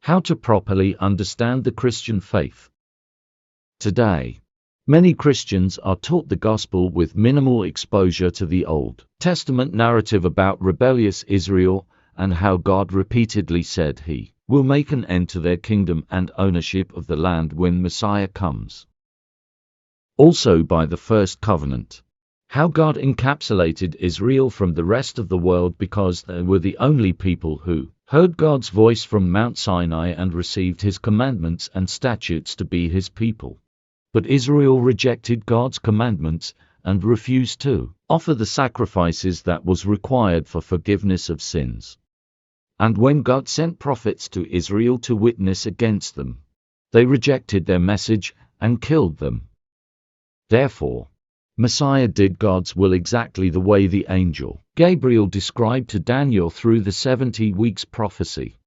How to properly understand the Christian faith. Today, many Christians are taught the gospel with minimal exposure to the Old Testament narrative about rebellious Israel and how God repeatedly said He will make an end to their kingdom and ownership of the land when Messiah comes. Also by the first covenant, how God encapsulated Israel from the rest of the world because they were the only people who heard God's voice from Mount Sinai and received His commandments and statutes to be His people. But Israel rejected God's commandments and refused to offer the sacrifices that was required for forgiveness of sins. And when God sent prophets to Israel to witness against them, they rejected their message and killed them. Therefore, Messiah did God's will exactly the way the angel Gabriel described to Daniel through the 70 weeks prophecy,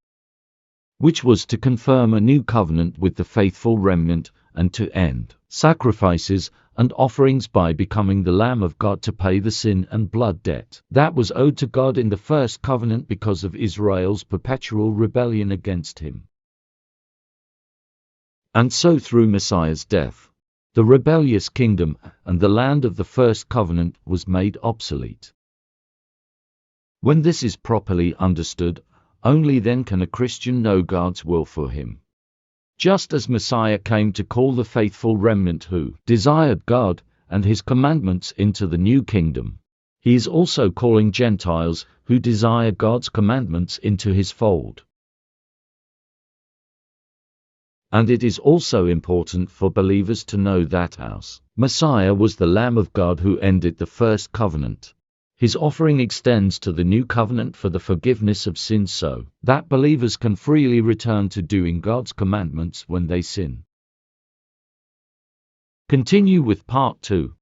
which was to confirm a new covenant with the faithful remnant and to end sacrifices and offerings by becoming the Lamb of God to pay the sin and blood debt that was owed to God in the first covenant because of Israel's perpetual rebellion against Him. And so through Messiah's death, the rebellious kingdom and the land of the first covenant was made obsolete. When this is properly understood, only then can a Christian know God's will for him. Just as Messiah came to call the faithful remnant who desired God and His commandments into the new kingdom, He is also calling Gentiles who desire God's commandments into His fold. And it is also important for believers to know that as Messiah was the Lamb of God who ended the first covenant, His offering extends to the new covenant for the forgiveness of sins so that believers can freely return to doing God's commandments when they sin. Continue with Part 2.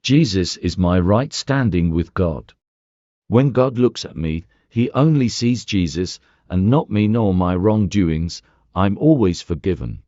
Jesus is my right standing with God. When God looks at me, He only sees Jesus, and not me nor my wrongdoings. I'm always forgiven.